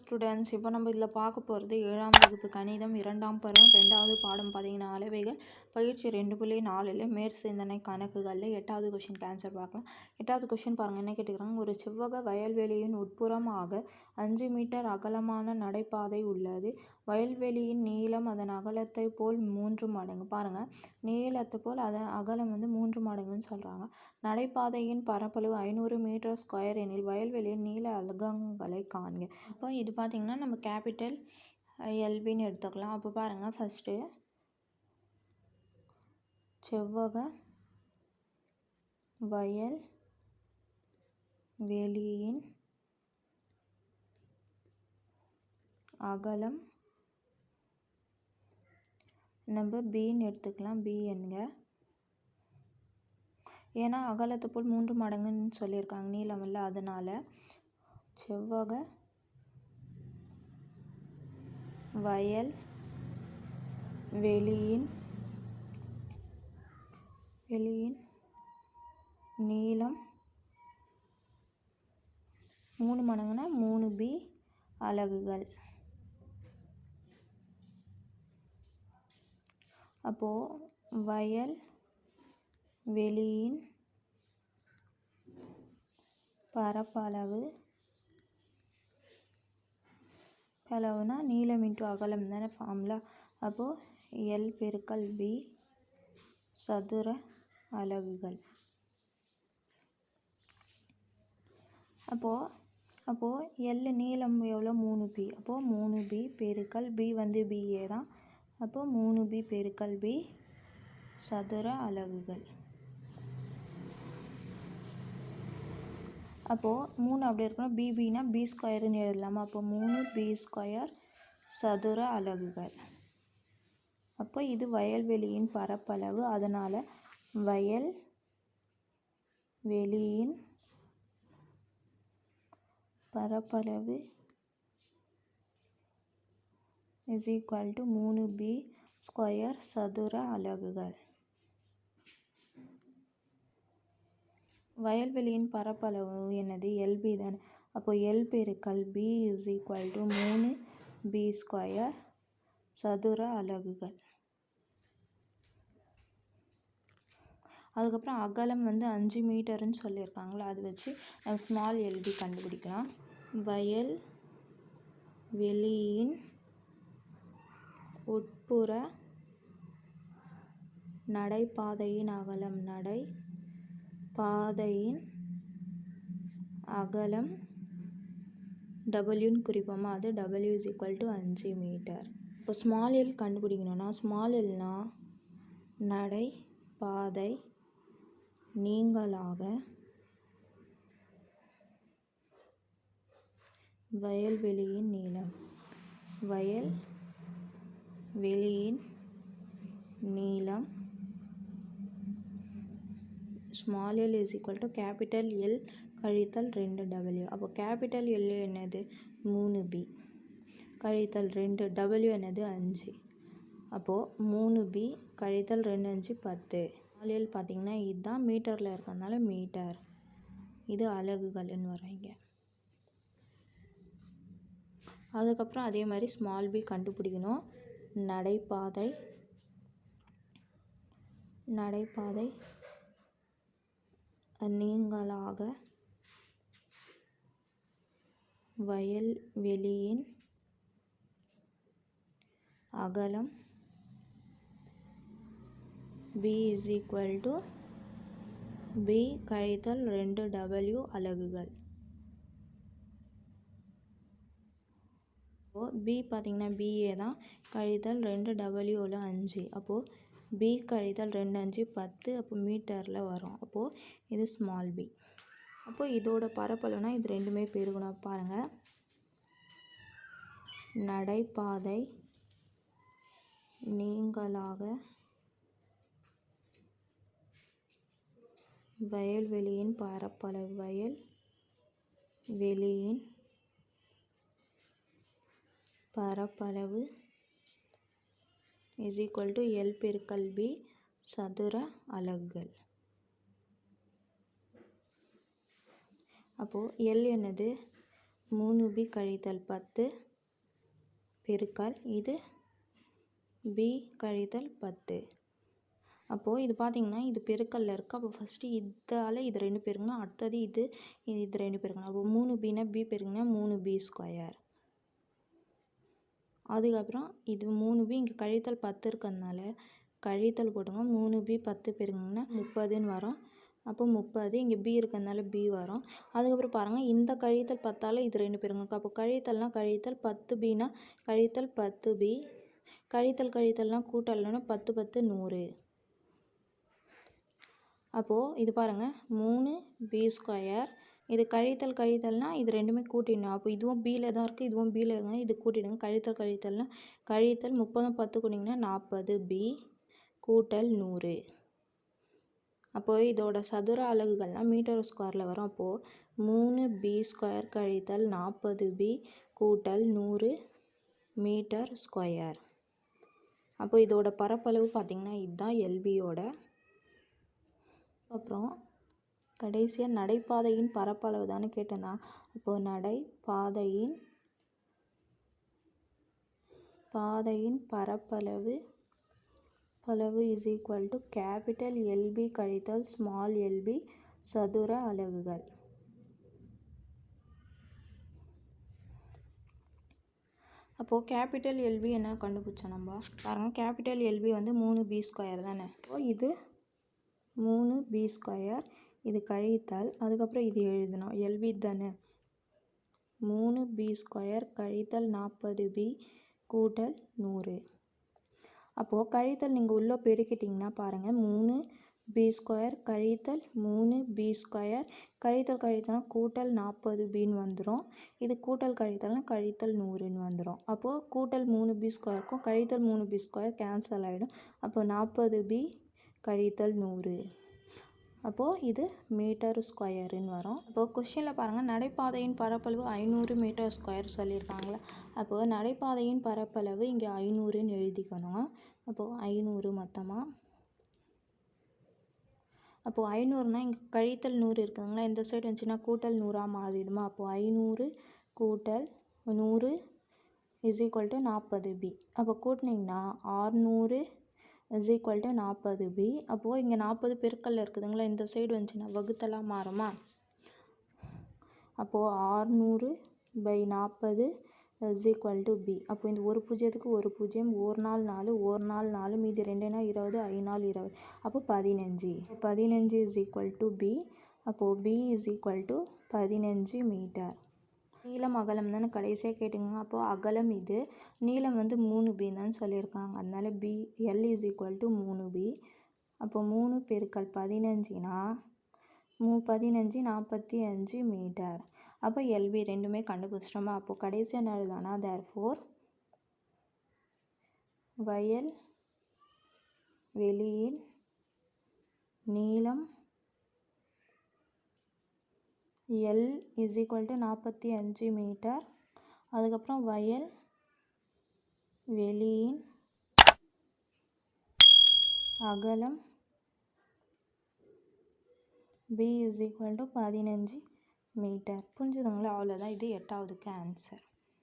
Students, இப்போ நம்ம இதில் பார்க்க போகிறது 7ஆம் வகுப்பு கணிதம் 2ஆம் பருவம் 2வது பாடம் பார்த்தீங்கன்னா அளவைகள் பயிற்சி 2.4ல் மேற்சிந்தனை கணக்குகளில் 8வது கொஷின் ஆன்சர் பார்க்கலாம். 8வது கொஷின் பாருங்கள், என்ன கேட்டுக்கிறாங்க. ஒரு செவ்வக வயல்வெளியின் உட்புறமாக 5 மீட்டர் அகலமான நடைபாதை உள்ளது. வயல்வெளியின் நீளம் அதன் அகலத்தை போல் 3 மடங்கு. பாருங்கள், நீளத்தை போல் அதன் அகலம் 3 மடங்குன்னு சொல்கிறாங்க. நடைபாதையின் பரப்பளவு 500 மீட்டர் ஸ்கொயர் எனில் வயல்வெளியின் நீள அலகங்களை காண்க. அப்போ இது பார்த்திங்கன்னா நம்ம கேபிட்டல் எல்பின்னு எடுத்துக்கலாம். அப்போ பாருங்கள், ஃபஸ்ட்டு செவ்வக வயல் வெளியின் அகலம் நம்ம பின்னு எடுத்துக்கலாம். பி என்க, ஏன்னா அகலத்தை போல் 3 மடங்குன்னு சொல்லியிருக்காங்க, நீளம் இல்லை, அதனால் செவ்வக வயல் வெளியின் நீளம் 3 மடங்குனா 3b அலகுகள். அப்போது வயல் வெளியின் பரப்பளவுனா நீளம் இன்ட்டு அகலம் தானே ஃபார்முலா. அப்போது எல் பெருக்கல் பி சதுர அலகுகள். அப்போது எல் நீளம் எவ்வளோ, 3b. அப்போது 3b பெருக்கல் b பிஏ தான். அப்போது 3b பெருக்கல் b சதுர அலகுகள். அப்போது 3 அப்படி இருக்கணும், பிபினா பி ஸ்கொயருன்னு எழுதலாமா. அப்போ 3b ஸ்கொயர் சதுர அலகுகள். அப்போ இது வயல்வெளியின் பரப்பளவு, அதனால் வயல் வெளியின் பரப்பளவு is equal to 3b square சதுர அலகுகள். வயல்வெளியின் பரப்பளவு என்னது, எல்பி தானே. அப்போ எல் பெருக்கல் B is equal to 3b square சதுர அலகுகள். அதுக்கப்புறம் அகலம் 5 மீட்டருன்னு சொல்லியிருக்காங்களா, அது வச்சு நம்ம ஸ்மால் எல்பி கண்டுபிடிக்கலாம். வயல் வெளியின் உட்புற நடைபாதையின் அகலம், நடைபாதையின் அகலம் டபிள்யூன்னு குறிப்போமா, அது டபிள்யூ இஸ் ஈக்குவல் டு 5 மீட்டர். இப்போ ஸ்மால் எல் கண்டுபிடிக்கணும்னா, ஸ்மால் எல்னா நடைபாதை நீங்களாக வயல்வெளியின் நீளம். வயல்வெளியின் நீளம் small L is equal to capital L கழித்தல் 2w. அப்போ கேபிட்டல் எல் என்னது, 3b கழித்தல் 2w என்னது 5. அப்போது 3b கழித்தல் 2 5 10. ஸ்மால் எல் பார்த்திங்கன்னா இதுதான் மீட்டரில் இருக்கிறதுனால மீட்டர், இது அலகுகள்னு வரைங்க. அதுக்கப்புறம் அதே மாதிரி ஸ்மால் பி கண்டுபிடிக்கணும். நடைபாதை நீங்களாக வயல்வெளியின் அகலம் b is equal to b கழித்தல் 2w அலகுகள். அப்போது b பார்த்திங்கன்னா பிஏ தான், கழித்தல் 2w 5. அப்போது b கழித்தல் 2 5 10. அப்போ மீட்டரில் வரும். அப்போது இது ஸ்மால் பி. அப்போது இதோட பரப்பளவுனா இது ரெண்டுமே பெருகணும். பாருங்கள், நடைபாதை நீங்களாக வயல்வெளியின் பரப்பளவு, வயல்வெளியின் பரப்பளவு இஸ் ஈக்குவல் டு எல் பெருக்கல் பி சதுர அலகுகள். அப்போது எல் என்னது 3b கழித்தல் 10 பெருக்கல் இது b கழித்தல் 10. அப்போது இது பார்த்திங்கன்னா இது பெருக்கல்ல இருக்குது. அப்போ ஃபஸ்ட்டு இதால் இது 2 பெருக்கணும், அடுத்தது இது 2 பெருக்கணும். அப்போ 3bனா b பெருக்குனா 3b². அதுக்கப்புறம் இது 3b இங்கே கழித்தல் 10 இருக்கிறதுனால கழித்தல் போட்டுங்க. 3b 10 பெருக்குங்கன்னா 30ன்னு வரும். அப்போ 30 இங்கே b இருக்கிறதுனால b வரும். அதுக்கப்புறம் பாருங்கள் இந்த கழித்தல் 10ஆல் இது 2 பெருங்க. அப்போ கழித்தல்னால் கழித்தல் 10bனா கழித்தல் 10b கழித்தல்னால் கூட்டல்னா 10 10 100. அப்போது இது பாருங்கள் 3b². இது கழித்தல்னால் இது ரெண்டுமே கூட்டிடணும். அப்போ இதுவும் பியில் தான் இருக்குது, இதுவும் பியில் இருக்குங்க. இது கூட்டிடுங்க. கழித்தல்னால் கழித்தல் 30 10 கூட்டிங்கன்னா 40b கூட்டல் 100. அப்போது இதோட சதுர அலகுகள்லாம் மீட்டர்² வரும். அப்போது 3b² கழித்தல் 40b கூட்டல் 100 மீட்டர்². அப்போ இதோட பரப்பளவு பார்த்திங்கன்னா இதுதான் எல்பியோட. அப்புறம் கடைசியாக நடைபாதையின் பரப்பளவு தானே கேட்டிருந்தான். அப்போது நடைபாதையின் பரப்பளவு is equal to capital L B கழித்தல் ஸ்மால் எல்பி சதுர அலகுகள். அப்போது கேபிட்டல் எல்பி என்ன கண்டுபிடிச்சோம் நம்ம பாருங்கள். கேபிட்டல் எல்பி வந்து 3b² தானே. அப்போது இது 3b², இது கழித்தல் அதுக்கப்புறம் இது எழுதணும் எல்பி தானே. 3b² கழித்தல் 40b கூட்டல் 100. அப்போது கழித்தல் நீங்கள் உள்ளே பெருக்கிட்டிங்கன்னா பாருங்கள் 3b² கழித்தல் 3b² கழித்தல்னா கூட்டல் 40bன்னு வந்துடும். இது கூட்டல் கழித்தல்னா கழித்தல் 100ன்னு வந்துடும். அப்போது கூட்டல் 3b²க்கும் கழித்தல் 3b² கேன்சல் ஆகிடும். அப்போது 40b கழித்தல் 100. அப்போது இது மீட்டர்² வரும். அப்போது கொஸ்டினில் பாருங்கள் நடைபாதையின் பரப்பளவு 500 மீட்டர்² சொல்லியிருக்காங்களே. அப்போது நடைபாதையின் பரப்பளவு இங்கே 500ன்னு எழுதிக்கணும். அப்போது 500 மொத்தமாக. அப்போது 500னா இங்கே கழித்தல் 100 இருக்குதுங்களா, இந்த சைடு வந்துச்சுன்னா கூட்டல் 100ஆக மாறிடுமா. அப்போது 500 கூட்டல் 100 இஸ் ஈக்குவல் டு 40b. அப்போ கூட்டினீங்கன்னா 600 இஸ் ஈக்குவல் டு 40b. அப்போது இங்கே 40 பெருக்கல்ல இருக்குதுங்களா, இந்த சைடு வந்துச்சுன்னா வகுத்தலாக மாறுமா. அப்போது 600/40 இஸ் ஈக்குவல் டு b. அப்போ இந்த ஒரு பூஜ்ஜியத்துக்கு ஒரு பூஜ்ஜியம், ஒரு நாள் 4 ஒரு நாள் 4 மீதி 2னா 20 5 நாள் 20. அப்போ 15 இஸ் ஈக்குவல் டு b. அப்போது b இஸ் ஈக்குவல் டு 15 மீட்டர். நீளம் அகலம் தானே கடைசியாக கேட்டுங்க. அப்போது அகலம் இது, நீளம் வந்து 3b தான் சொல்லியிருக்காங்க. அதனால l is equal to 3b. அப்போ 3 பெருக்கல் 15னா 15 45 மீட்டர். அப்போ எல்பி ரெண்டுமே கண்டுபிடிச்சிட்டோமா. அப்போது கடைசியாக என்ன எழுதலாம்னா தேர்ஃபோர் வயல் வெளியின் நீளம் L இஸ் ஈக்குவல் டு 45 மீட்டர். அதுக்கப்புறம் வயல் வெளியின் அகலம் B இஸ் ஈக்குவல் டு 15 மீட்டர். புரிஞ்சுதுங்களா. அவ்வளோதான். இது 8வதுக்கு ஆன்சர்.